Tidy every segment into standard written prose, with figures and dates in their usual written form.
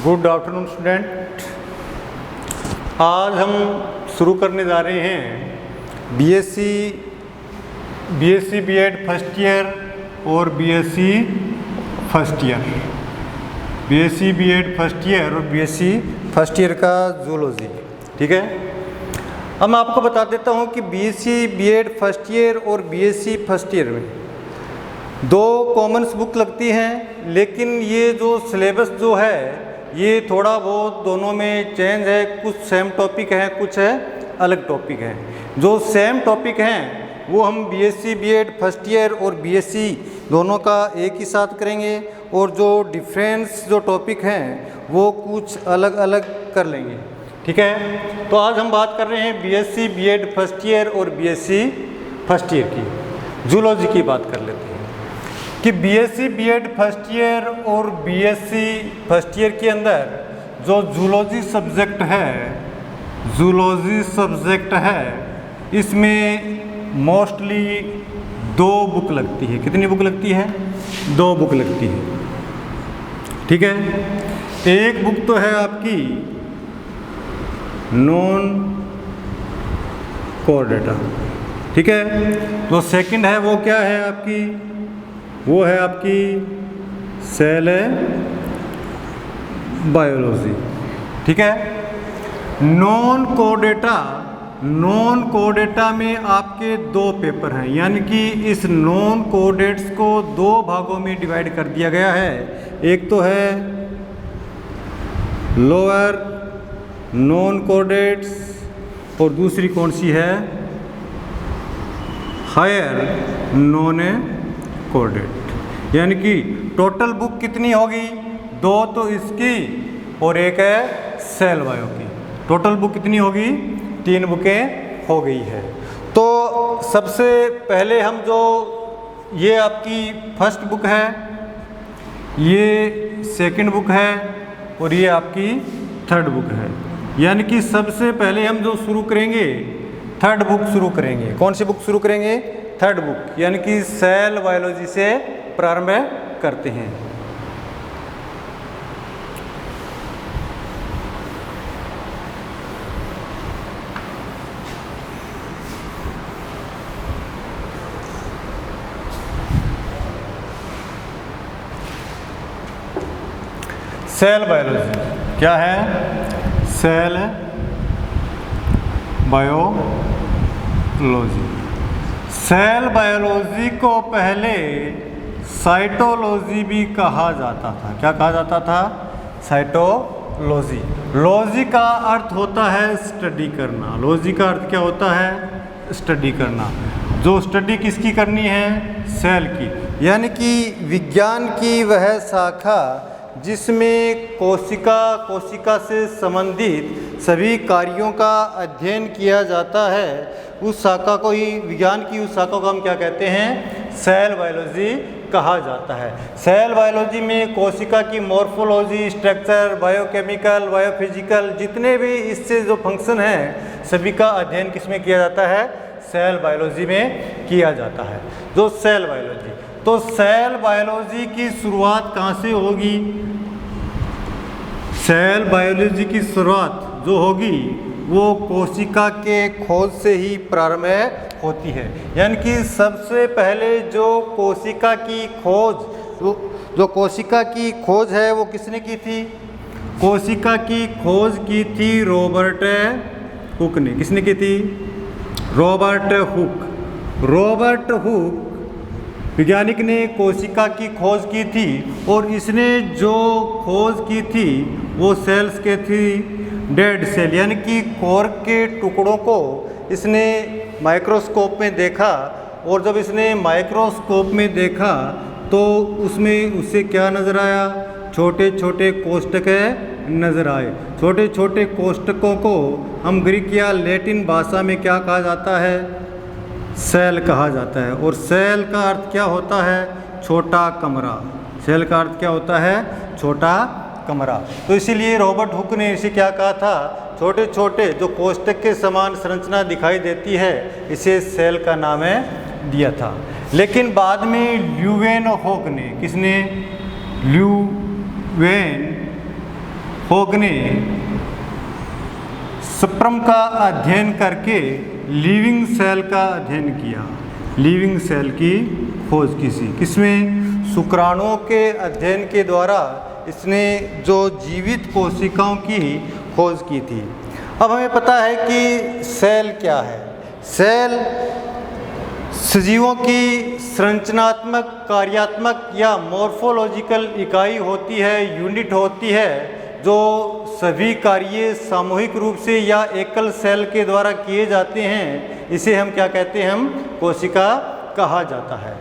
Good afternoon student. आज हम शुरू करने जा रहे हैं बीएससी बीएड फर्स्ट ईयर और BSc first year, BSc BEd first year और बीएससी फर्स्ट ईयर का जूलॉजी। ठीक है, अब मैं आपको बता देता हूँ कि बीएससी बीएड फर्स्ट ईयर और बीएससी फर्स्ट ईयर में दो कॉमन्स बुक लगती हैं, लेकिन ये जो सिलेबस जो है ये थोड़ा बहुत दोनों में चेंज है। कुछ सेम टॉपिक हैं, कुछ है अलग टॉपिक हैं। जो सेम टॉपिक हैं वो हम बीएससी बीएड फर्स्ट ईयर और बीएससी दोनों का एक ही साथ करेंगे, और जो डिफरेंस जो टॉपिक हैं वो कुछ अलग अलग कर लेंगे। ठीक है, तो आज हम बात कर रहे हैं बीएससी बीएड फर्स्ट ईयर और बीएससी फर्स्ट ईयर की। जूलॉजी की बात कर लेते हैं कि बीएससी बीएड फर्स्ट ईयर और बीएससी फर्स्ट ईयर के अंदर जो जूलॉजी सब्जेक्ट है, इसमें मोस्टली दो बुक लगती है। कितनी बुक लगती है? दो बुक लगती है। ठीक है, एक बुक तो है आपकी नॉन कोर डेटा। ठीक है, जो सेकंड है वो क्या है आपकी? वो है आपकी सेल बायोलॉजी। ठीक है, नॉन कोडेटा में आपके दो पेपर हैं, यानी कि इस नॉन कोडेट्स को दो भागों में डिवाइड कर दिया गया है। एक तो है लोअर नॉन कोडेट्स और दूसरी कौन सी है? Higher non coded. यानी कि टोटल बुक कितनी होगी? दो तो इसकी और एक है सेल बायो की। टोटल बुक कितनी होगी? 3 बुकें हो गई है। तो सबसे पहले हम जो ये आपकी फर्स्ट बुक है, ये सेकंड बुक है और ये आपकी थर्ड बुक है। यानी कि सबसे पहले हम जो शुरू करेंगे थर्ड बुक शुरू करेंगे। कौन सी बुक शुरू करेंगे? थर्ड बुक, यानी कि सेल बायोलॉजी से प्रारंभ करते हैं। सेल बायोलॉजी क्या है? Cell biology. सेल बायोलॉजी को पहले साइटोलॉजी भी कहा जाता था। क्या कहा जाता था? साइटोलॉजी। लॉजी का अर्थ होता है स्टडी करना। लॉजी का अर्थ क्या होता है? स्टडी करना। जो स्टडी किसकी करनी है? सेल की। यानी कि विज्ञान की वह शाखा जिसमें कोशिका से संबंधित सभी कार्यों का अध्ययन किया जाता है, उस शाखा को ही, विज्ञान की उस शाखा को हम क्या कहते हैं? सेल बायोलॉजी कहा जाता है। सेल बायोलॉजी में कोशिका की मॉर्फोलॉजी, स्ट्रक्चर, बायोकेमिकल, बायोफिजिकल, जितने भी इससे जो फंक्शन हैं सभी का अध्ययन किसमें किया जाता है? सेल बायोलॉजी में किया जाता है। जो सेल बायोलॉजी, तो सेल बायोलॉजी की शुरुआत कहाँ से होगी? सेल बायोलॉजी की शुरुआत जो होगी वो कोशिका के खोज से ही प्रारंभ होती है। यानी कि सबसे पहले जो कोशिका की खोज है वो किसने की थी? कोशिका की खोज की थी रॉबर्ट हुक ने। किसने की थी? रॉबर्ट हुक वैज्ञानिक ने कोशिका की खोज की थी, और इसने जो खोज की थी वो सेल्स के थी डेड सेल, यानी कि कोर के टुकड़ों को इसने माइक्रोस्कोप में देखा। और जब इसने माइक्रोस्कोप में देखा तो उसमें उसे क्या नज़र आया? छोटे छोटे कोष्ठक नज़र आए। छोटे छोटे कोष्ठकों को हम ग्रीक या लैटिन भाषा में क्या कहा जाता है? सेल कहा जाता है। और सेल का अर्थ क्या होता है? छोटा कमरा। सेल का अर्थ क्या होता है? छोटा कमरा। तो इसीलिए रॉबर्ट हुक ने इसे क्या कहा था? छोटे छोटे जो कोष्ठक के समान संरचना दिखाई देती है, इसे सेल का नाम दिया था। लेकिन बाद में ल्यूवेनहोक ने, किसने? ल्यूवेन होग ने स्पर्म का अध्ययन करके लिविंग सेल का अध्ययन किया, लिविंग सेल की खोज किसमें, शुक्राणुओं के अध्ययन के द्वारा इसने जो जीवित कोशिकाओं की खोज की थी। अब हमें पता है कि सेल क्या है। सेल सजीवों की संरचनात्मक, कार्यात्मक या मॉर्फोलॉजिकल इकाई होती है, यूनिट होती है, जो सभी कार्य सामूहिक रूप से या एकल सेल के द्वारा किए जाते हैं। इसे हम क्या कहते हैं, हम कोशिका कहा जाता है।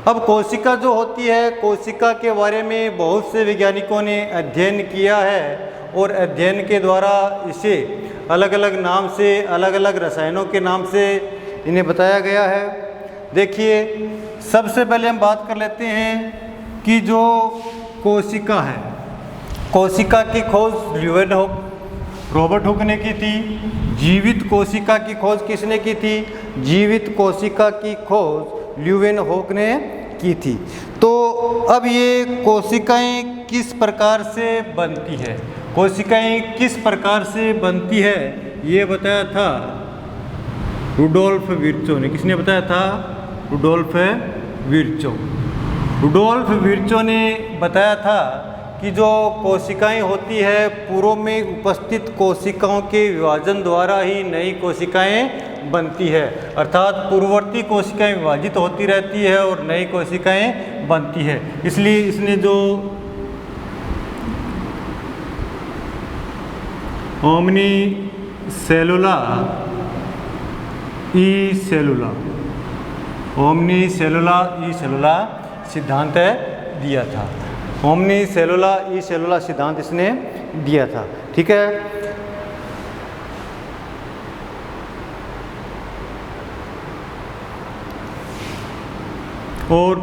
अब कोशिका जो होती है, कोशिका के बारे में बहुत से वैज्ञानिकों ने अध्ययन किया है और अध्ययन के द्वारा इसे अलग अलग नाम से, अलग अलग रसायनों के नाम से इन्हें बताया गया है। देखिए, सबसे पहले हम बात कर लेते हैं कि जो कोशिका है, कोशिका की खोज रॉबर्ट हुक ने की थी। जीवित कोशिका की खोज किसने की थी, जीवित कोशिका की खोज ल्यूवेनहोक ने की थी। तो अब ये कोशिकाएं किस प्रकार से बनती है, कोशिकाएं किस प्रकार से बनती है, ये बताया था रुडोल्फ विर्चो ने। किसने बताया था, रुडोल्फ विर्चो। रुडोल्फ विर्चो ने बताया था कि जो कोशिकाएं होती है, पूर्व में उपस्थित कोशिकाओं के विभाजन द्वारा ही नई कोशिकाएं बनती है। अर्थात पूर्ववर्ती कोशिकाएं विभाजित होती रहती है और नई कोशिकाएं बनती है। इसलिए इसने जो ओमनी सेलुला ई सेलुला सिद्धांत दिया था। ओमनी सेलुला ई सेलुला सिद्धांत इसने दिया था। ठीक है। और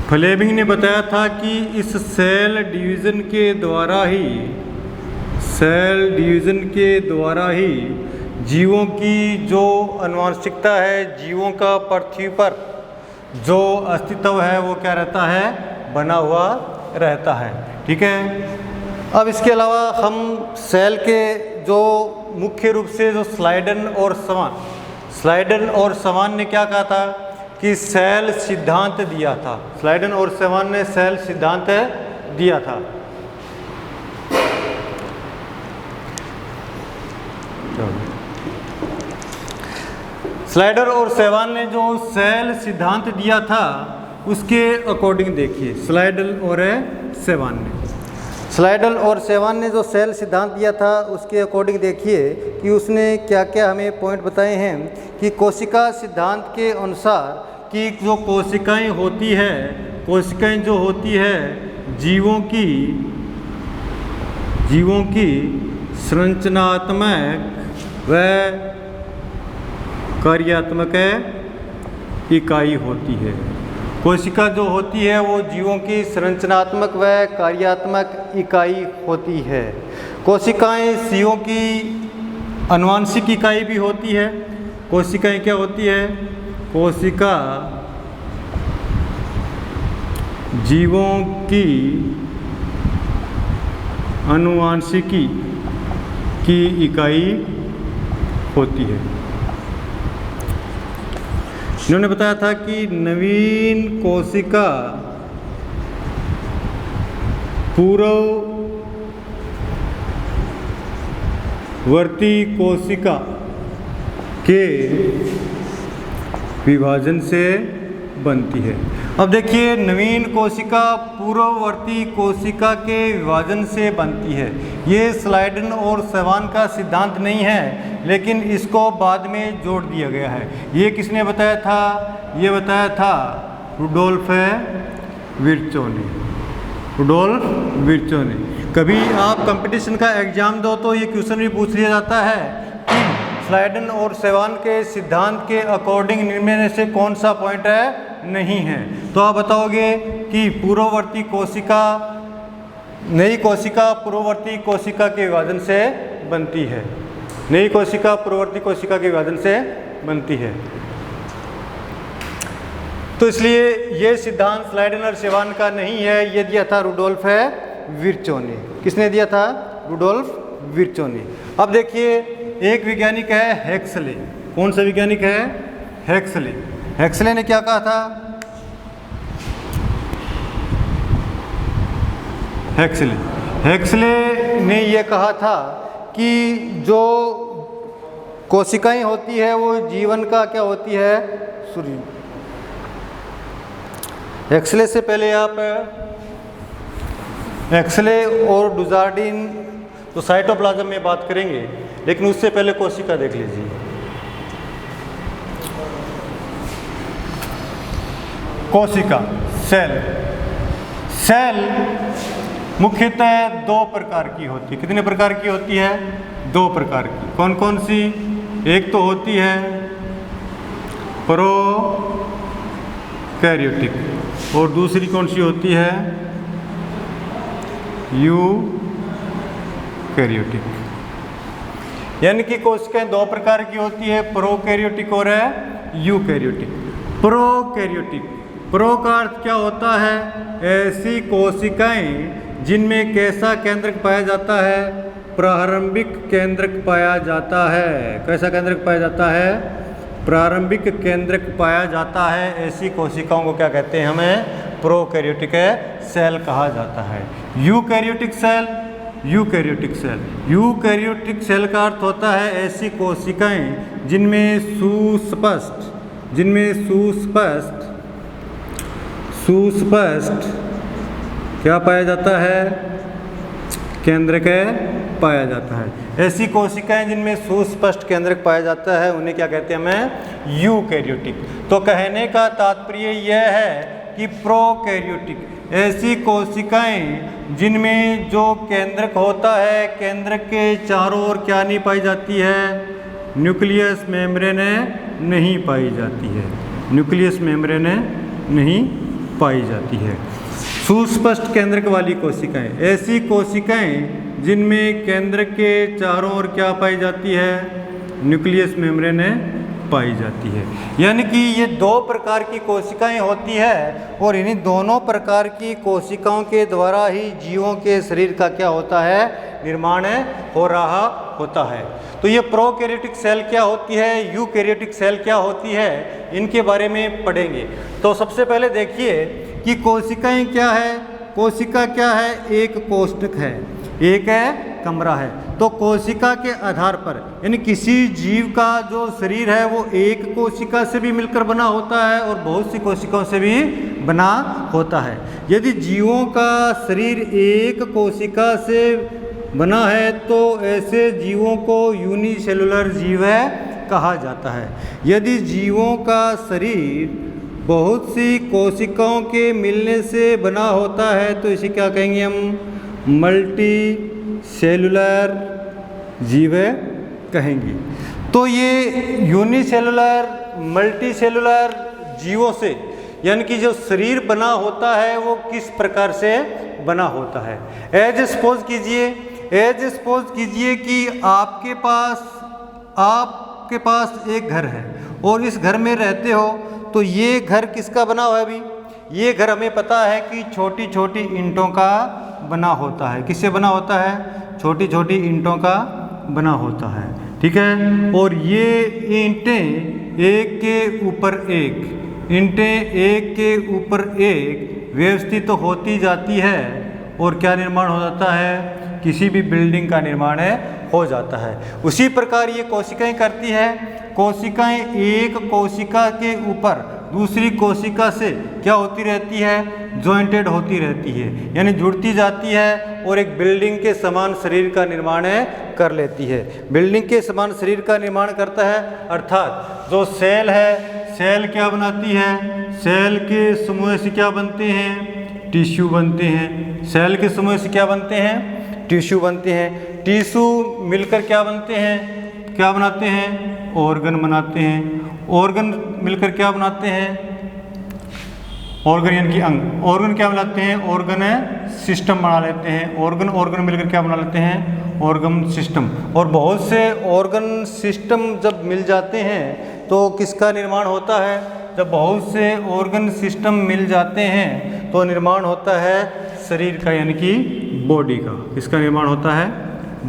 फ्लेमिंग ने बताया था कि इस सेल डिवीज़न के द्वारा ही जीवों की जो आनुवंशिकता है, जीवों का पृथ्वी पर जो अस्तित्व है वो क्या रहता है, बना हुआ रहता है। ठीक है। अब इसके अलावा हम सेल के जो मुख्य रूप से जो स्लाइडन और समान ने क्या कहा था कि सेल सिद्धांत दिया था। स्लाइडन और समान ने सेल सिद्धांत दिया था। स्लाइडर और सेवान ने जो सेल सिद्धांत दिया था उसके अकॉर्डिंग देखिए, स्लाइडल और सेवान ने जो सेल सिद्धांत दिया था उसके अकॉर्डिंग देखिए कि उसने क्या क्या हमें पॉइंट बताए हैं कि कोशिका सिद्धांत के अनुसार कि जो कोशिकाएं जो होती है जीवों की संरचनात्मक व कार्यात्मक इकाई होती है। कोशिका जो होती है वो जीवों की संरचनात्मक व कार्यात्मक इकाई होती है। कोशिकाएं जीवों की आनुवंशिक इकाई भी होती है। कोशिकाएं क्या होती है, कोशिका जीवों की आनुवंशिकी की इकाई होती है। इन्होंने बताया था कि नवीन कोशिका पूर्ववर्ती कोशिका के विभाजन से बनती है। अब देखिए, नवीन कोशिका पूर्ववर्ती कोशिका के विभाजन से बनती है। ये स्लाइडन और सेवान का सिद्धांत नहीं है, लेकिन इसको बाद में जोड़ दिया गया है। ये किसने बताया था, ये बताया था रुडोल्फ विर्चो ने। कभी आप कंपटीशन का एग्जाम दो तो ये क्वेश्चन भी पूछ लिया जाता है कि स्लाइडन और सेवान के सिद्धांत के अकॉर्डिंग निम्न में से कौन सा पॉइंट है, नहीं है। तो आप बताओगे कि पूर्ववर्ती कोशिका, नई कोशिका पूर्ववर्ती कोशिका के विभाजन से बनती है। नई कोशिका पूर्ववर्ती कोशिका के विभाजन से बनती है। तो इसलिए ये सिद्धांत स्लाइडेन और सेवान का नहीं है, ये दिया था रुडोल्फ विर्चो ने। किसने दिया था? रुडोल्फ विर्चो ने। अब देखिए एक वैज्ञानिक है हेक्सले। कौन सा वैज्ञानिक है? हेक्सले। हेक्सले ने क्या कहा था? हेक्सले ने यह कहा था कि जो कोशिकाएं होती है वो जीवन का क्या होती है? सूर्य। हेक्सले से पहले आप हेक्सले और डुजार्डिन तो साइटोप्लाज्म में बात करेंगे, लेकिन उससे पहले कोशिका देख लीजिए। कोशिका, सेल मुख्यतः दो प्रकार की होती है। कितने प्रकार की होती है? दो प्रकार की। कौन कौन सी? एक तो होती है प्रोकैरियोटिक और दूसरी कौन सी होती है? यूकैरियोटिक। यानी कि कोशिकाएं दो प्रकार की होती है, प्रोकैरियोटिक और यूकैरियोटिक। प्रो का अर्थ क्या होता है? ऐसी कोशिकाएं जिनमें कैसा केंद्रक पाया जाता है? प्रारंभिक केंद्रक पाया जाता है। कैसा केंद्रक पाया जाता है? प्रारंभिक केंद्रक पाया जाता है। ऐसी कोशिकाओं को क्या कहते हैं? हमें प्रोकैरियोटिक सेल कहा जाता है। यूकैरियोटिक सेल का अर्थ होता है ऐसी कोशिकाएं जिनमें सुस्पष्ट क्या पाया जाता है? केंद्रक पाया जाता है। ऐसी कोशिकाएं जिनमें सुस्पष्ट केंद्रक पाया जाता है उन्हें क्या कहते हैं? हमें यूकैरियोटिक। तो कहने का तात्पर्य यह है कि प्रोकैरियोटिक ऐसी कोशिकाएं जिनमें जो केंद्रक होता है, केंद्रक के चारों ओर क्या नहीं पाई जाती है? न्यूक्लियस मेम्ब्रेन नहीं पाई जाती है। न्यूक्लियस मेम्ब्रेन नहीं पाई जाती है। सुस्पष्ट केंद्रक वाली कोशिकाएं, ऐसी कोशिकाएं जिनमें केंद्रक के चारों ओर क्या पाई जाती है? न्यूक्लियस मेम्ब्रेन पाई जाती है। यानी कि ये दो प्रकार की कोशिकाएं होती है और इन्हीं दोनों प्रकार की कोशिकाओं के द्वारा ही जीवों के शरीर का क्या होता है? निर्माण हो रहा होता है। तो ये प्रोकैरियोटिक सेल क्या होती है, यूकैरियोटिक सेल क्या होती है, इनके बारे में पढ़ेंगे। तो सबसे पहले देखिए कि कोशिकाएं क्या है। कोशिका क्या है? एक कोष्ठक है, एक है कमरा है। तो कोशिका के आधार पर यानी किसी जीव का जो शरीर है वो एक कोशिका से भी मिलकर बना होता है और बहुत सी कोशिकाओं से भी बना होता है। यदि जीवों का शरीर एक कोशिका से बना है तो ऐसे जीवों को यूनिसेलुलर जीव कहा जाता है। यदि जीवों का शरीर बहुत सी कोशिकाओं के मिलने से बना होता है तो इसे क्या कहेंगे? हम मल्टी सेलुलर जीव कहेंगे। तो ये यूनिसेलुलर मल्टी सेलुलर जीवों से यानी कि जो शरीर बना होता है वो किस प्रकार से बना होता है? एज सपोज कीजिए कि आपके पास एक घर है और इस घर में रहते हो। तो ये घर किसका बना हुआ है? अभी ये घर हमें पता है कि छोटी छोटी ईंटों का बना होता है। किससे बना होता है? छोटी छोटी ईंटों का बना होता है। ठीक है। और ये ईंटें एक के ऊपर एक व्यवस्थित तो होती जाती है और क्या निर्माण हो जाता है? किसी भी बिल्डिंग का निर्माण हो जाता है। उसी प्रकार ये कोशिकाएं करती है। कोशिकाएं एक कोशिका के ऊपर दूसरी कोशिका से क्या होती रहती है? जॉइंटेड होती रहती है, यानी जुड़ती जाती है और एक बिल्डिंग के समान शरीर का निर्माण कर लेती है। बिल्डिंग के समान शरीर का निर्माण करता है। अर्थात जो सेल है, सेल क्या बनाती है? सेल के समूह से क्या बनते हैं? टिश्यू बनते हैं। सेल के समूह से क्या बनते हैं? टिश्यू बनते हैं। टिश्यू मिलकर क्या बनते हैं? क्या बनाते हैं? ऑर्गन बनाते हैं। ऑर्गन मिलकर क्या बनाते हैं? ऑर्गन यानी कि अंग। ऑर्गन क्या बनाते हैं? ऑर्गन सिस्टम बना लेते हैं। ऑर्गन मिलकर क्या बना लेते हैं? Organ system. और बहुत से ऑर्गन सिस्टम जब मिल जाते हैं तो किसका निर्माण होता है? जब बहुत से ऑर्गन सिस्टम मिल जाते हैं तो निर्माण होता है शरीर का, यानी कि बॉडी का। किसका निर्माण होता है?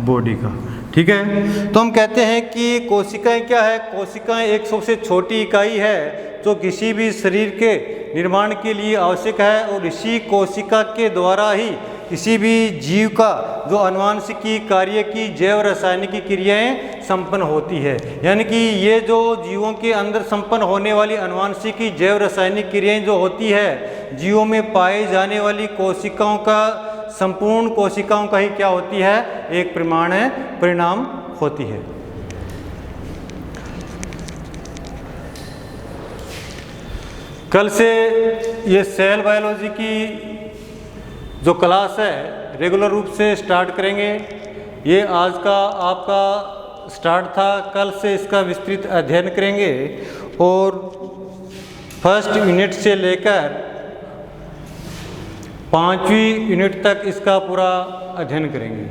बॉडी का। ठीक है, तो हम कहते हैं कि कोशिकाएं क्या है? कोशिकाएं एक सबसे छोटी इकाई है जो किसी भी शरीर के निर्माण के लिए आवश्यक है, और इसी कोशिका के द्वारा ही किसी भी जीव का जो आनुवंशिकी कार्य की जैव रासायनिक क्रियाएं संपन्न होती है। यानी कि ये जो जीवों के अंदर संपन्न होने वाली आनुवंशिकी जैव रासायनिक क्रियाएं जो होती है, जीवों में पाई जाने वाली कोशिकाओं का, संपूर्ण कोशिकाओं का ही क्या होती है? एक परिणाम होती है। कल से ये सेल बायोलॉजी की जो क्लास है रेगुलर रूप से स्टार्ट करेंगे। ये आज का आपका स्टार्ट था, कल से इसका विस्तृत अध्ययन करेंगे और फर्स्ट यूनिट से लेकर 5वीं यूनिट तक इसका पूरा अध्ययन करेंगे।